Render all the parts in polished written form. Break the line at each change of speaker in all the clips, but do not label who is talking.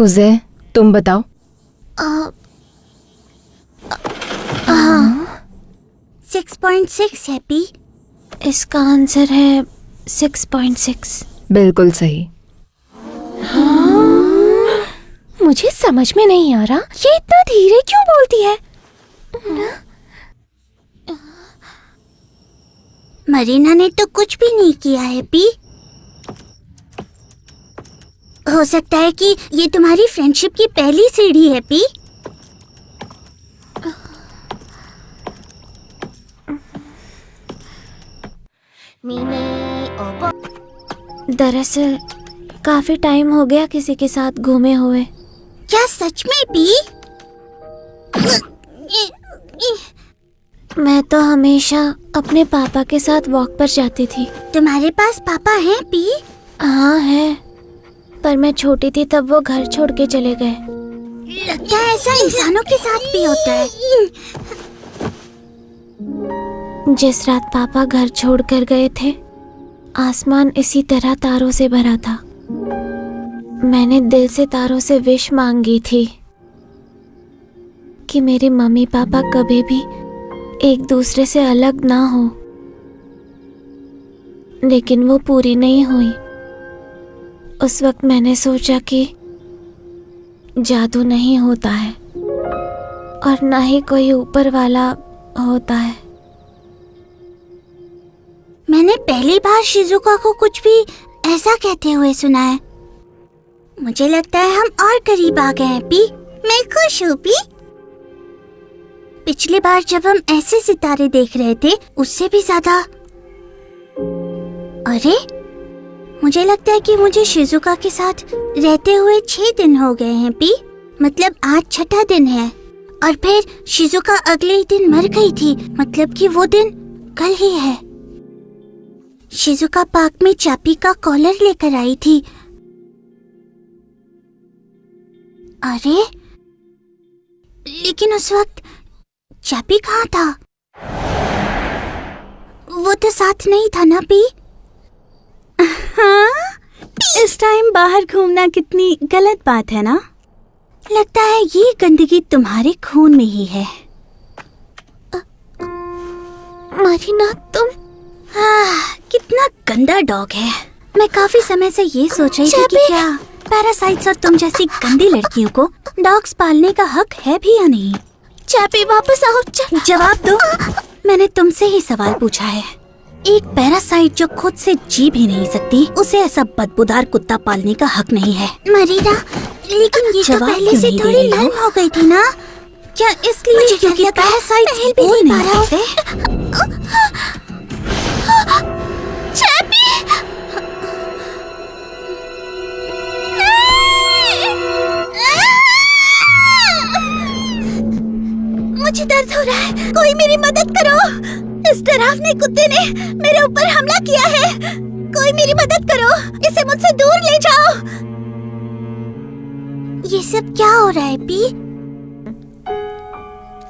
कुज़े, तुम बताओ।
6.6 है पी।
इसका आंसर है 6.6।
बिल्कुल सही।
मुझे समझ में नहीं आ रहा ये इतना धीरे क्यों बोलती है।
मरीना ने तो कुछ भी नहीं किया है पी। हो सकता है कि ये तुम्हारी फ्रेंडशिप की पहली सीढ़ी है पी।
दरअसल काफी टाइम हो गया किसी के साथ घूमे हुए।
क्या सच में पी?
मैं तो हमेशा अपने पापा के साथ वॉक पर जाती थी।
तुम्हारे पास पापा हैं पी?
हाँ है, पर मैं छोटी थी तब वो घर छोड़ के चले गए।
लगता है ऐसा इंसानों के साथ भी होता है।
जिस रात पापा घर छोड़ कर गए थे, आसमान इसी तरह तारों से भरा था। मैंने दिल से तारों से विश मांगी थी कि मेरे मम्मी पापा कभी भी एक दूसरे से अलग ना हो, लेकिन वो पूरी नहीं हुई। उस वक्त मैंने सोचा कि जादू नहीं होता है और ना ही कोई ऊपर वाला होता है।
मैंने पहली बार शिजुका को कुछ भी ऐसा कहते हुए सुना है। मुझे लगता है हम और करीब आ गए हैं पी। मैं खुश हूँ पी। पिछली बार जब हम ऐसे सितारे देख रहे थे उससे भी ज्यादा। अरे मुझे लगता है कि मुझे शिजुका के साथ रहते हुए 6 दिन हो गए हैं पी। मतलब आज 6ठा दिन है और फिर शिजुका अगले ही दिन मर गई थी। मतलब कि वो दिन कल ही है। शिजुका पार्क में चापी का कॉलर लेकर आई थी। अरे लेकिन उस वक्त चापी कहाँ था? वो तो साथ नहीं था ना पी। हाँ? इस टाइम बाहर घूमना कितनी गलत बात है ना। लगता है ये गंदगी तुम्हारे खून में ही है।
मरीना तुम
कितना गंदा डॉग है। मैं काफी समय से ये सोच रही थी कि क्या पैरासाइट्स और तुम जैसी गंदी लड़कियों को डॉग्स पालने का हक है भी या नहीं।
चापी वापस आओ।
जवाब दो। मैंने तुमसे ही सवाल पूछा है। एक पैरासाइट जो खुद से जी भी नहीं सकती, उसे ऐसा बदबूदार कुत्ता पालने का हक नहीं है। मरीना, लेकिन ये तो पहले से थोड़ी नरम हो गई थी ना। क्या इसलिए क्योंकि पैरासाइट बोल नहीं सकते? मुझे दर्द हो रहा है। कोई मेरी मदद करो। इस डरावने कुत्ते ने मेरे ऊपर हमला किया है। कोई मेरी मदद करो। इसे मुझसे दूर ले जाओ। ये सब क्या हो रहा है पी?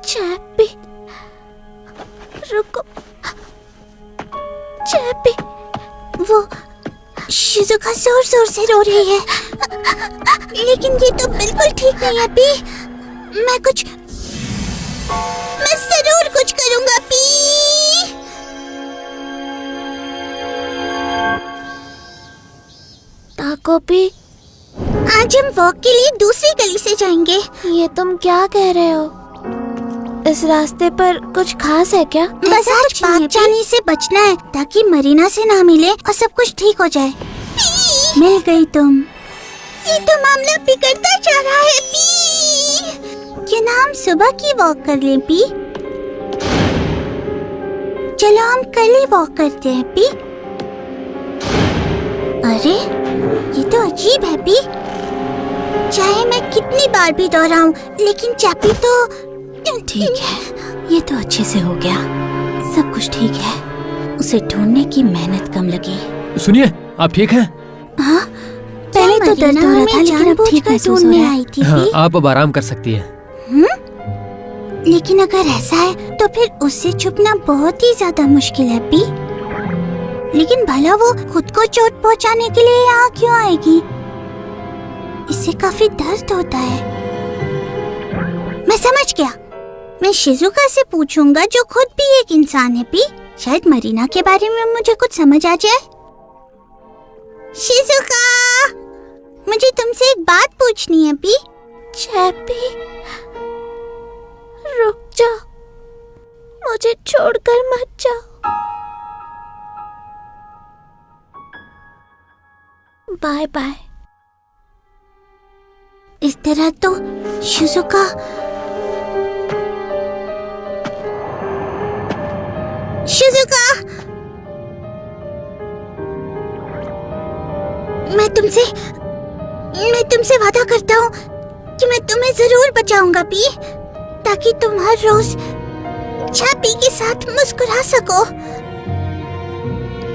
चापी रुको। चापी
वो शिजुका जोर जोर से रो रही है। लेकिन ये तो बिल्कुल ठीक नहीं है पी। मैं जरूर कुछ करूंगा पी।
ताको पी,
आज हम वॉक के लिए दूसरी गली से जाएंगे।
ये तुम क्या कह रहे हो? इस रास्ते पर कुछ खास है क्या?
बस आज पार्क जाने से बचना है ताकि मरीना से ना मिले और सब कुछ ठीक हो जाए। मिल गई तुम। ये तो मामला बिगड़ता जा रहा है पी। क्या नाम सुबह की वॉक कर लें पी? चलो हम कल ही वॉक करते हैं पी। अरे ये तो अजीब है पी। चाहे मैं कितनी बार भी दोहराऊं, लेकिन चापी तो ठीक है। ये तो अच्छे से हो गया। सब कुछ ठीक है। उसे ढूंढने की मेहनत कम लगी।
सुनिए, आप ठीक हैं?
हाँ, पहले तो दर्द हो रहा था लेकिन अब ठीक महसूस हो रहा है।
हाँ, आप अब आराम कर सकती हैं।
लेकिन अगर ऐसा है तो फिर उससे छुपना बहुत ही ज्यादा मुश्किल है पी। लेकिन भला वो खुद को चोट पहुंचाने के लिए यहाँ क्यों आएगी? इससे काफी दर्द होता है। मैं समझ गया। मैं शिजुका से पूछूंगा जो खुद भी एक इंसान है पी। शायद मरीना के बारे में मुझे कुछ समझ आ जाए। शिजुका, मुझे तुमसे एक बात पूछनी है पी।
चैपी, रुक जाओ, मुझे छोड़कर मत जाओ। Bye bye.
इस तरह तो शिजुका मैं तुमसे वादा करता हूँ कि मैं तुम्हें जरूर बचाऊंगा पी, ताकि तुम हर रोज चैपी के साथ मुस्कुरा सको।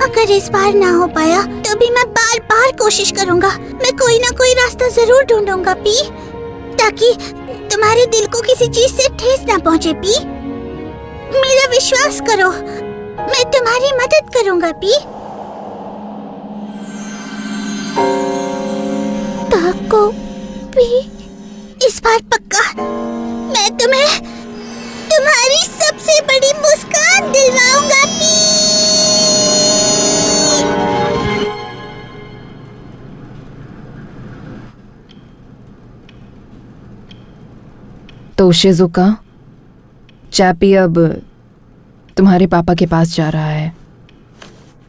अगर इस बार ना हो पाया तो भी मैं बार बार कोशिश करूंगा। मैं कोई ना कोई रास्ता जरूर ढूंढूंगा पी, ताकि तुम्हारे दिल को किसी चीज से ठेस ना पहुंचे पी। मेरा विश्वास करो, मैं तुम्हारी मदद करूंगा पी।
ताको पी,
इस बार पक्का मैं तुम्हें तुम्हारी सबसे बड़ी मुस्कान दिलवाऊंगा पी।
तो शिजुका, चैपी अब तुम्हारे पापा के पास जा रहा है।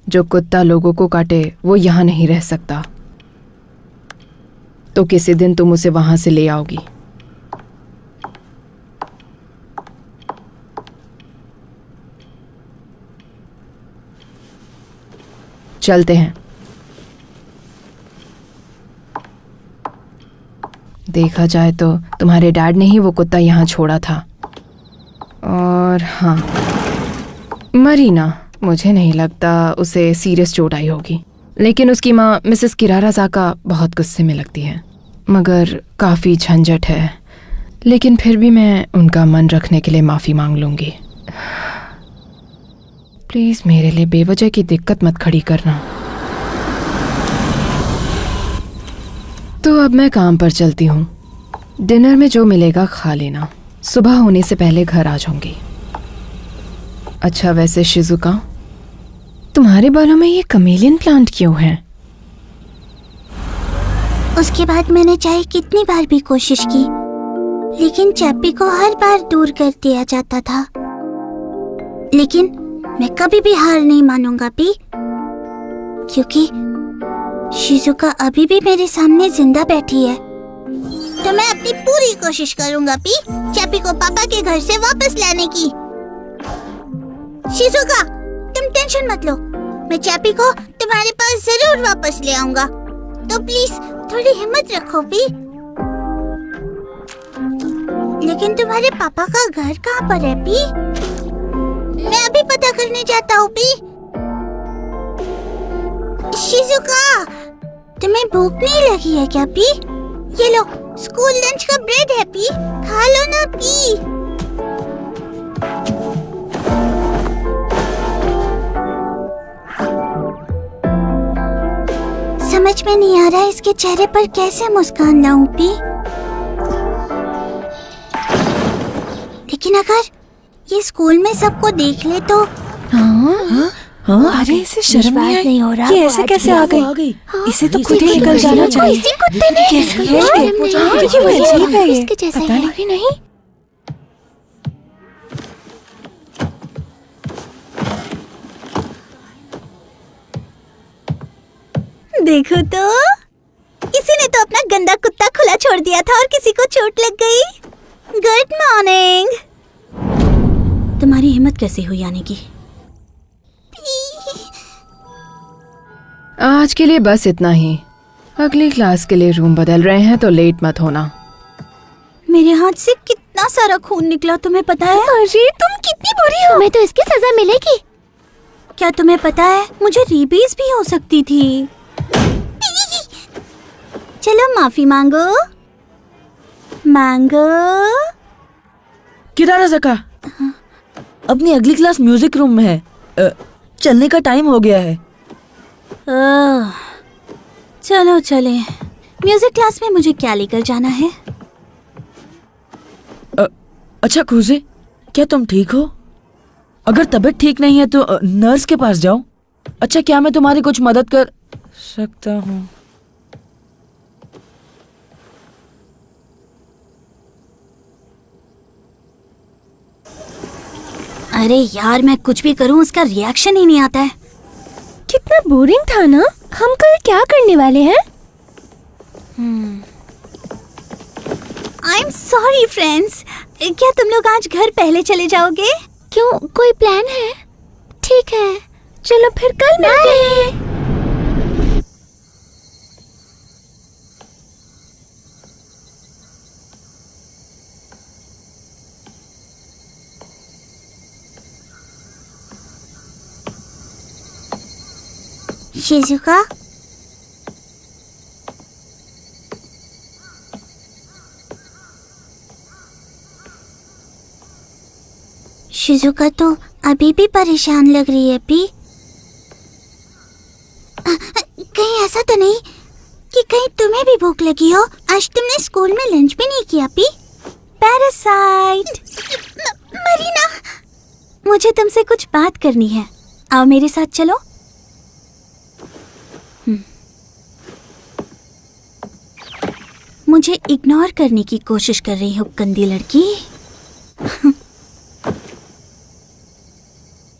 जो कुत्ता लोगों को काटे वो यहाँ नहीं रह सकता। तो किसी दिन तुम उसे वहां से ले आओगी। चलते हैं। देखा जाए तो तुम्हारे डैड ने ही वो कुत्ता यहाँ छोड़ा था। और हाँ, मरीना, मुझे नहीं लगता उसे सीरियस चोट आई होगी, लेकिन उसकी माँ मिसेस किराराजाका बहुत गुस्से में लगती है। मगर काफ़ी झंझट है, लेकिन फिर भी मैं उनका मन रखने के लिए माफ़ी मांग लूँगी। प्लीज़ मेरे लिए बेवजह की दिक्कत मत खड़ी करना। तो अब मैं काम पर चलती हूँ। डिनर में जो मिलेगा खा लेना। सुबह होने से पहले घर आ जाऊंगी। अच्छा, वैसे शिजुका, तुम्हारे बालों में ये कमेलियन प्लांट क्यों है?
उसके बाद मैंने चाहे कितनी बार भी कोशिश की, लेकिन चैपी को हर बार दूर कर दिया जाता था। लेकिन मैं कभी भी हार नहीं मानूंगा पी, क्योंकि शिजुका अभी भी मेरे सामने जिंदा बैठी है। तो मैं अपनी पूरी कोशिश करूंगा पी, चैपी को पापा के घर से वापस लाने की। शिजुका, तुम टेंशन मत लो, मैं चैपी को तुम्हारे पास जरूर वापस ले आऊंगा। तो प्लीज थोड़ी हिम्मत रखो पी। लेकिन तुम्हारे पापा का घर कहाँ पर है पी? मैं अभी पता करने जाता हूँ पी। शिजुका, तुम्हें भूख नहीं लगी है क्या पी? ये लो, स्कूल लंच का ब्रेड है पी, खा लो ना पी। समझ में नहीं आ रहा है इसके चेहरे पर कैसे मुस्कान लाऊं पी। लेकिन अगर ये स्कूल में सबको देख ले तो।
हाँ? अरे इसे शर्म नहीं हो रहा। ये ऐसे कैसे आ गई? इसे तो खुद ही निकल जाना चाहिए।
इसी कुत्ते ने
इसके जैसा ही नहीं।
देखो तो, किसी ने तो अपना गंदा कुत्ता खुला छोड़ दिया था और किसी को चोट लग गई। Good morning. तुम्हारी हिम्मत कैसे हुई आने की?
आज के लिए बस इतना ही। अगली क्लास के लिए रूम बदल रहे हैं तो लेट मत होना।
मेरे हाथ से कितना सारा खून निकला, तुम्हें पता है?
अरे तुम कितनी बुरी हो। तुम्हें तो इसकी सजा मिलेगी।
क्या तुम्हें पता है, मुझे रीबीज भी हो सकती थी। चलो माफी मांगो।
किराराजाका, अपनी अगली क्लास म्यूजिक रूम में है। चलने का टाइम हो गया है।
चलो चले। म्यूजिक क्लास में मुझे क्या लेकर जाना है?
अच्छा क्रूजे, क्या तुम ठीक हो? अगर तबीयत ठीक नहीं है तो नर्स के पास जाओ। अच्छा, क्या मैं तुम्हारी कुछ मदद कर सकता हूँ?
अरे यार, मैं कुछ भी करूं उसका रिएक्शन ही नहीं आता है।
कितना बोरिंग था ना। हम कल क्या करने वाले हैं?
आई एम सॉरी फ्रेंड्स, क्या तुम लोग आज घर पहले चले जाओगे?
क्यों, कोई प्लान है? ठीक है, चलो फिर कल मिलते हैं।
शिजुका, शिजुका तो अभी भी परेशान लग रही है पी। कहीं ऐसा तो नहीं कि कहीं तुम्हें भी भूख लगी हो? आज तुमने स्कूल में लंच भी नहीं किया पी। पैरासाइट। मरीना, मुझे तुमसे कुछ बात करनी है, आओ मेरे साथ चलो। मुझे इग्नोर करने की कोशिश कर रही हो गंदी लड़की।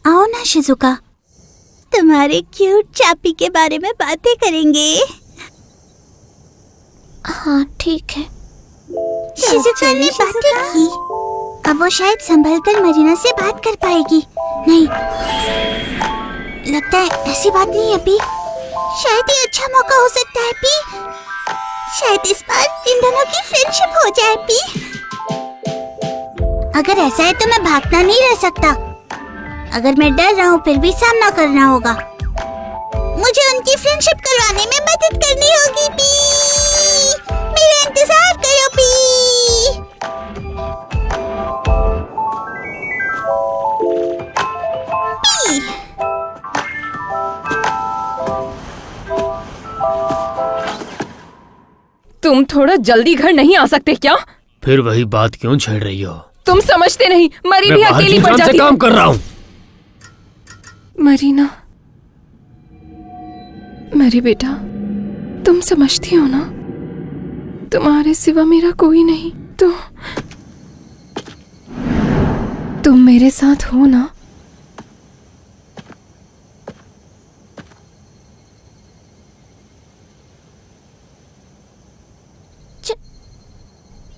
आओ ना शिजुका, तुम्हारे क्यूट चापी के बारे में बातें करेंगे।
हाँ ठीक है।
शिजुका ने बातें की, अब वो शायद संभल कर मरीना से बात कर पाएगी। नहीं, लगता है ऐसी बात नहीं है पी। शायद ये अच्छा मौका हो सकता है पी। शायद इस बार इन दोनों की फ्रेंडशिप हो जाए पी। अगर ऐसा है तो मैं भागता नहीं रह सकता। अगर मैं डर रहा हूँ फिर भी सामना करना होगा। मुझे उनकी फ्रेंडशिप करवाने में मदद करनी होगी पी। मेरा इंतजार करो पी।
तुम थोड़ा जल्दी घर नहीं आ सकते क्या?
फिर वही बात क्यों छेड़ रही हो?
तुम समझते नहीं, मरी
मैं
भी
बाहर
अकेली पड़
से
जाती
काम
है।
कर रहा हूँ।
मरीना, मेरी बेटा, तुम समझती हो ना, तुम्हारे सिवा मेरा कोई नहीं। तो तुम मेरे साथ हो ना?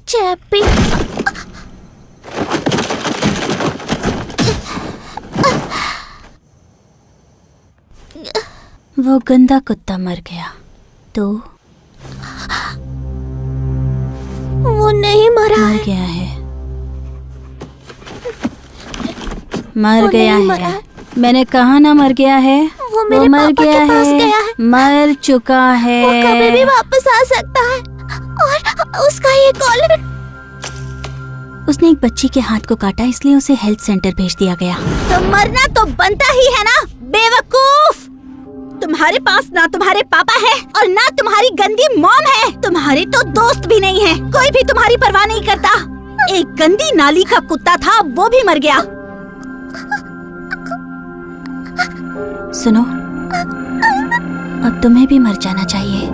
चैपी, वो गंदा कुत्ता मर गया तो?
वो नहीं मरा
मर
है।
गया है, मर
वो
गया
नहीं मरा
है।
है।
मैंने कहा ना मर गया है।
वो मेरे
मर
पापा
गया
के पास
है,
गया है।
मर चुका है।
वो कभी भी वापस आ सकता है। और उसका ये कॉलर।
उसने एक बच्ची के हाथ को काटा, इसलिए उसे हेल्थ सेंटर भेज दिया गया।
तो मरना तो बनता ही है ना, बेवकूफ। तुम्हारे पास ना तुम्हारे पापा है और ना तुम्हारी गंदी मॉम है। तुम्हारे तो दोस्त भी नहीं है, कोई भी तुम्हारी परवाह नहीं करता। एक गंदी नाली का कुत्ता था, वो भी मर गया।
सुनो, अब तुम्हें भी मर जाना चाहिए।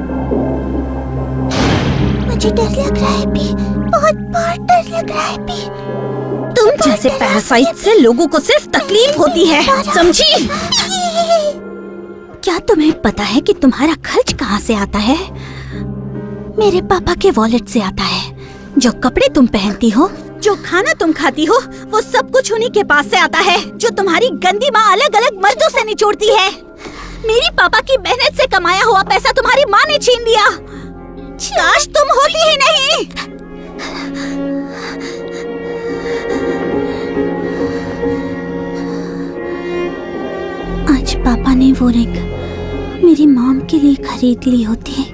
मुझे डर लग रहा है पी, बहुत डर लग रहा है पी। तुम जैसे पैरासाइट से लोगों को सिर्फ तकलीफ होती है, समझी?
क्या तुम्हें पता है कि तुम्हारा खर्च कहाँ से आता है? मेरे पापा के वॉलेट से आता है। जो कपड़े तुम पहनती हो,
जो खाना तुम खाती हो, वो सब कुछ उन्हीं के पास से आता है, जो तुम्हारी गंदी माँ अलग अलग मर्दों से निचोड़ती है। मेरी पापा की मेहनत से कमाया हुआ पैसा तुम्हारी माँ ने छीन लिया। काश तुम होती ही नहीं।
आज पापा ने वो रिंग मेरी मॉम के लिए खरीद ली होती,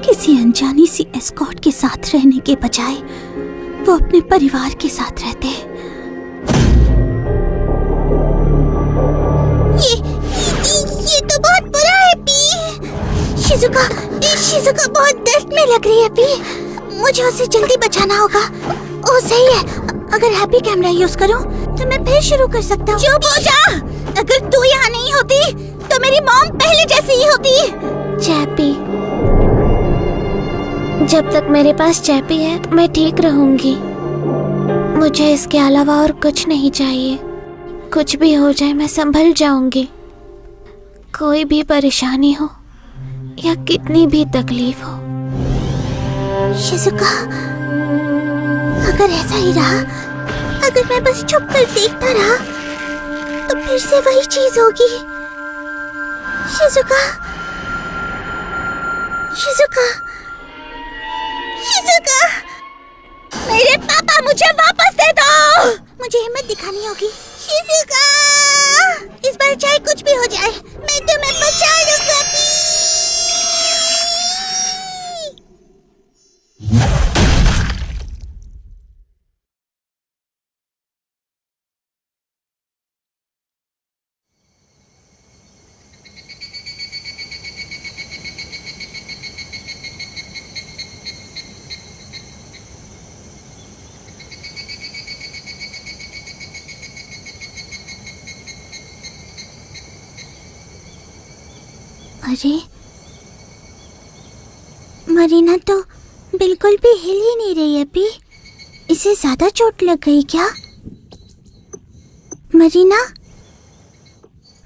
किसी अनजानी सी एस्कॉर्ट के साथ रहने के बजाय वो अपने परिवार के साथ रहते।
ये तो बहुत बुरा है पी।
शिजुका, शिजुका बहुत दर्द में लग रही है अभी। मुझे उसे जल्दी बचाना होगा। ओह सही है, अगर हैप्पी कैमरा यूज करूं तो मैं फिर शुरू कर सकता हूँ।
चुप हो जा। अगर तू यहाँ नहीं होती तो मेरी मॉम पहले जैसी ही होती।
चैपी, जब तक मेरे पास चैपी है मैं ठीक रहूंगी। मुझे इसके अलावा और कुछ नहीं चाहिए। कुछ भी हो जाए मैं संभल जाऊंगी। कोई भी परेशानी हो या कितनी भी तकलीफ हो।
शिजुका, अगर ऐसा ही रहा, अगर मैं बस चुप कर देखता रहा तो फिर से वही चीज होगी। शिजुका, शिजुका, शिजुका,
मेरे पापा मुझे वापस दे दो।
मुझे हिम्मत दिखानी होगी। शिजुका, इस बार चाहे कुछ भी हो जाए मैं तुम्हें बचा लूंगा। अरे, मरीना तो बिल्कुल भी हिल ही नहीं रही अभी। इसे ज्यादा चोट लग गई क्या? मरीना,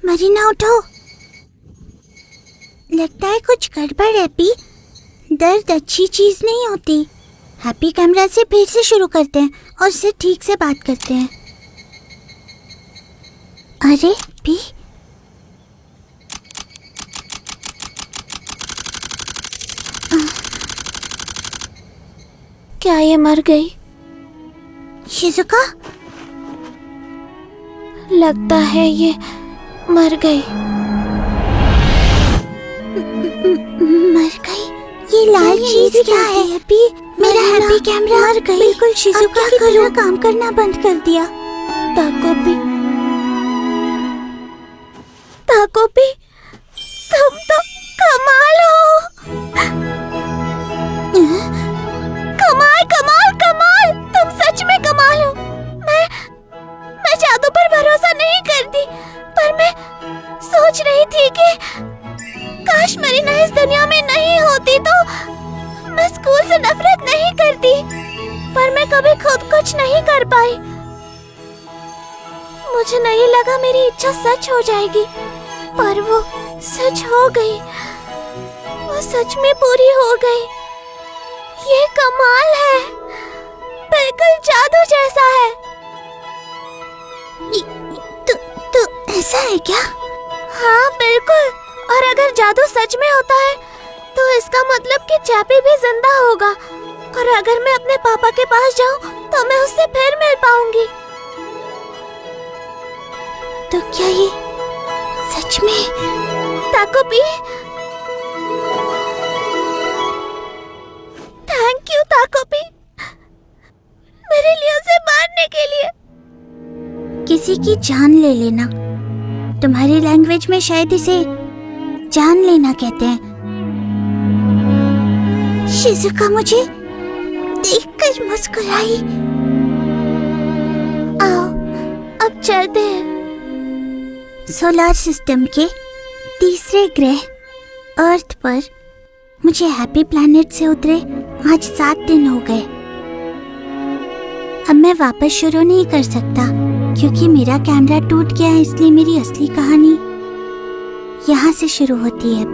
मरीना उठो। लगता है कुछ गड़बड़ है अभी। दर्द अच्छी चीज नहीं होती। हैप्पी कैमरा से फिर से शुरू करते हैं और उससे ठीक से बात करते हैं। अरे भी
क्या ये मर गई?
शिजुका,
लगता है ये मर गई।
मर गई? ये लाल चीज क्या है? अभी मेरा हैप्पी कैमरा मर गई। बिल्कुल शिजुका की तरह काम करना बंद कर दिया।
ताकोपी, ताकोपी, तुम तो कमाल हो। कमाल, कमाल, कमाल, तुम सच में कमाल हो। मैं जादू पर भरोसा नहीं करती, पर मैं सोच रही थी कि काश मरीना इस दुनिया में नहीं होती तो मैं स्कूल से नफरत नहीं करती, पर मैं कभी खुद कुछ नहीं कर पाई। मुझे नहीं लगा मेरी इच्छा सच हो जाएगी, पर वो सच हो गई। वो सच में पूरी हो गई। ये कमाल है, बिल्कुल जादू जैसा है।
तो ऐसा है क्या?
हाँ बिल्कुल। और अगर जादू सच में होता है तो इसका मतलब कि चैपी भी जिंदा होगा। और अगर मैं अपने पापा के पास जाऊं तो मैं उससे फिर मिल पाऊंगी।
तो क्या ये सच में?
ताकोपी, थैंक यू ताकोपी, मेरे लिए उसे मारने के लिए।
किसी की जान ले लेना, तुम्हारी लैंग्वेज में शायद इसे जान लेना कहते हैं। शिजुका मुझे देखकर मुस्कुराई।
आओ अब चलते हैं।
सोलर सिस्टम के तीसरे ग्रह अर्थ पर मुझे हैप्पी प्लैनेट से उतरे आज 7 दिन हो गए। अब मैं वापस शुरू नहीं कर सकता क्योंकि मेरा कैमरा टूट गया है, इसलिए मेरी असली कहानी यहाँ से शुरू होती है।